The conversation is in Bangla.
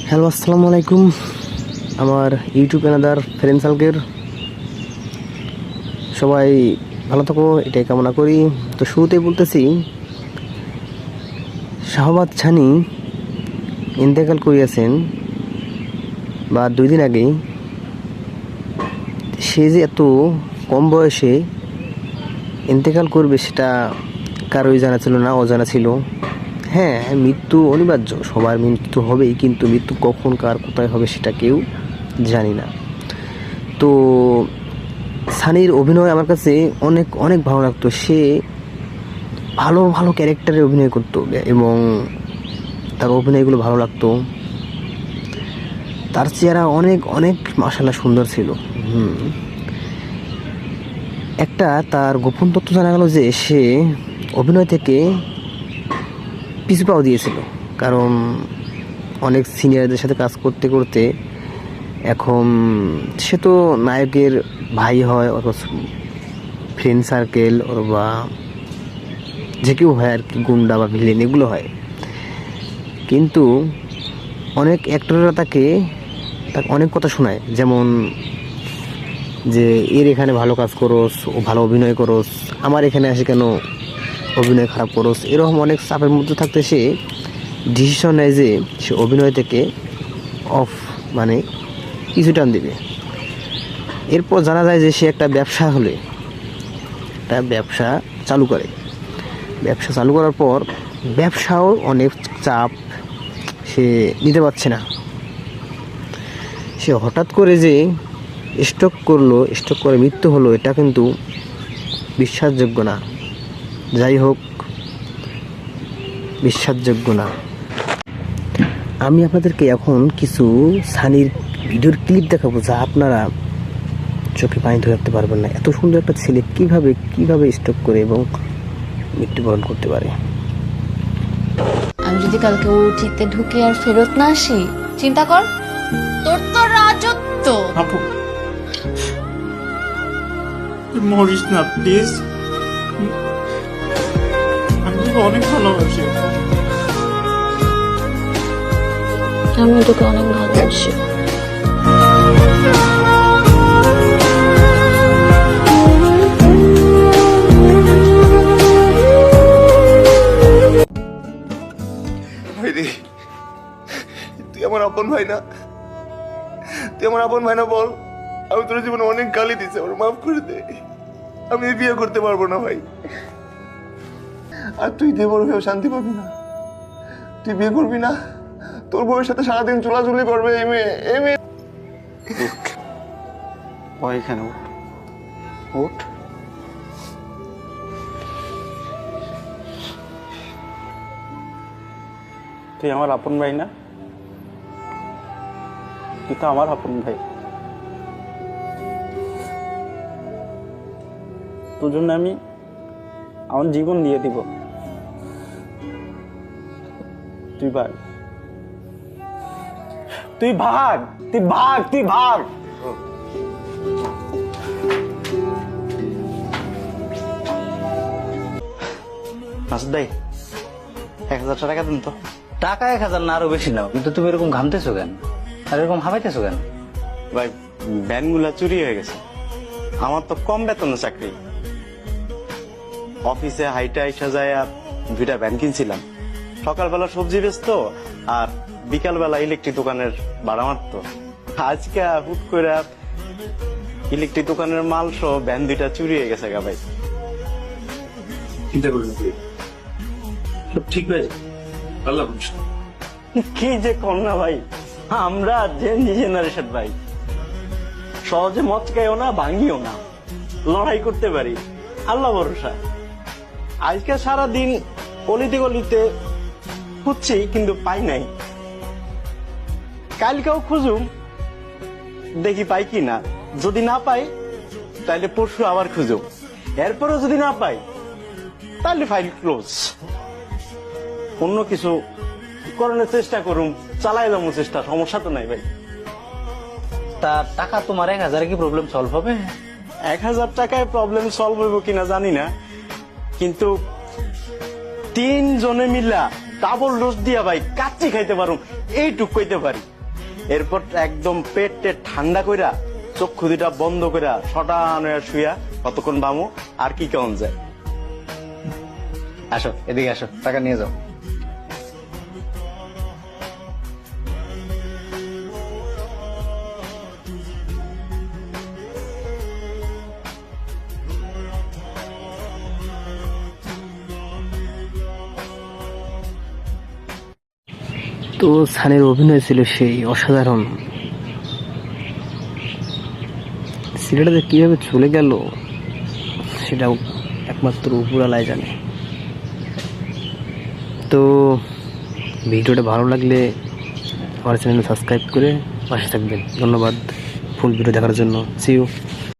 হ্যালো, আসসালামু আলাইকুম। আমার ইউটিউব চ্যানেল ফ্রেন্ড সার্কেল সবাই ভালো থাকো, এটাই কামনা করি। তো শুরুতেই বলতেছি, শাহবাজ ছানি ইন্তেকাল করিয়াছেন বা 2 দিন আগে। সে যে এত কম বয়সে ইন্তেকাল করবে সেটা কারোই জানা ছিল না, অজানা ছিল। হ্যাঁ, মৃত্যু অনিবার্য, সবার মৃত্যু হবেই, কিন্তু মৃত্যু কখন কার কোথায় হবে সেটা কেউ জানি না। তো সানির অভিনয় আমার কাছে অনেক অনেক ভালো লাগতো। সে ভালো ভালো ক্যারেক্টারে অভিনয় করতো এবং তার অভিনয়গুলো ভালো লাগতো। তার চেহারা অনেক অনেক মাশাআল্লাহ সুন্দর ছিল। একটা তার গোপন তথ্য জানা গেল যে সে অভিনয় থেকে পিছু পাও দিয়েছিল, কারণ অনেক সিনিয়রদের সাথে কাজ করতে করতে এখন সে তো নায়কের ভাই হয়, অথবা ফ্রেন্ড সার্কেল, অথবা যে কেউ হয় আর কি, গুন্ডা বা ভিলেন এগুলো হয়। কিন্তু অনেক অ্যাক্টররা তাকে অনেক কথা শোনায়, যেমন যে এর এখানে ভালো কাজ করোস, ও ভালো অভিনয় করোস, আমার এখানে আসে কেন অভিনয় খারাপ করোস। এরকম অনেক চাপের মধ্যে থাকতে সে ডিসিশন নেয় যে সে অভিনয় থেকে অফ, মানে কিছু টান দিবে। এরপর জানা যায় যে সে একটা ব্যবসা চালু করে। ব্যবসা চালু করার পর ব্যবসাও অনেক চাপ, সে নিতে পারছে না। সে হঠাৎ করে যে স্ট্রোক করে মৃত্যু হলো, এটা কিন্তু বিশ্বাসযোগ্য না। যাই হোক, বিশ্বাসযোগ্য না। আমি আপনাদেরকে এখন কিছু সানির ভিডিওর ক্লিপ দেখাবো, যা আপনারা চোখে পানি ধরে রাখতে পারবেন না। এত সুন্দর একটা ছেলে কিভাবে স্ট্রোক করে এবং মৃত্যুবরণ করতে পারে। আমি যদি কালকে উঠিতে ঢুকে আর ফেরত না আসি, চিন্তা কর, তোর তো রাজত্ব। আপু, মরিস না প্লিজ, আমি তোকে অনেক ভালোবাসি। আমি তোকে অনেক ভালোবাসি। তুই আমার আপন ভাই না? বল। আমি তোর জীবনে অনেক গালি দিছি, আমার মাফ করে দে। আমি বিয়ে করতে পারবো না ভাই। আর তুই দেবর হয়েও শান্তি পাবি না। তুই বিয়ে করবি না, তোর বউয়ের সাথে সারাদিন চুলাচুলি করবে এই মেয়ে। এখানে উঠ। তুই আমার আপন ভাই না? তুই তো আমার আপন ভাই। তোর জন্য আমি আমার জীবন দিয়ে দিব। তুই ভাগ, তুই ভাগ। মাসুদ ভাই, 1000 টাকা দিন তো। টাকা 1000 না, আরো বেশি নাও, কিন্তু তুমি এরকম ঘামতেছো কেন আর এরকম হামাইতেছো কেন? ভাই, ভ্যানগুলা চুরি হয়ে গেছে। আমার তো কম বেতনের চাকরি। অফিসে হাইটা আইসা যায় আর 2টা ভ্যান কিনছিলাম। সকালবেলা সবজি বেচতো আর বিকালবেলা ইলেকট্রিক দোকানের ভাড়া মারতো। আজকে হুট করে ইলেকট্রিক দোকানের মাল সহ ভ্যান 2টা চুরি হয়ে গেছে গা ভাই। চিন্তা করবেন সব ঠিক হয়ে যাবে, আল্লাহ ভরসা। কি যে কর না ভাই, আমরা জেনারেশন ভাই, সহজে মচকাইও না, ভাঙিও না, লড়াই করতে পারি, আল্লাহ ভরসা। আজকে সারাদিন গলিতে গলিতে খুঁজছি কিন্তু পাই নাই। কালকেও খুঁজুম, দেখি পাই কি না। যদি না পাই তাহলে পরশু আবার খুঁজুম, এরপরও যদি না পাই তাহলে ফাইল ক্লোজ। অন্য কিছু করানোর চেষ্টা করুম, চালাই যাবো চেষ্টা, সমস্যা তো নাই ভাই। তা টাকা তোমার 1000 কি প্রবলেম সলভ হবে? 1000 টাকায় প্রবলেম সলভ হইব কিনা জানি না, কিন্তু 3 জনে মিলা ডাবল ডোজ দিয়া ভাই কাচ্চি খাইতে পারুম, এইটুক কইতে পারি। এরপর একদম পেট টেট ঠান্ডা কইরা চক্ষু দুটা বন্ধ কইরা শটান হইয়া শুইয়া কতক্ষণ বামু আর কি কেমন যায়। আসো এদিকে আসো, টাকা নিয়ে যাও। তো সানের অভিনয় ছিল সেই অসাধারণ। সিনেমাটা কিভাবে চলে গেল সেটাও একমাত্র উপরওয়ালাই জানে। তো ভিডিওটা ভালো লাগলে আমার চ্যানেল সাবস্ক্রাইব করে পাশে থাকবেন। ধন্যবাদ ফুল ভিডিও দেখার জন্য। See you.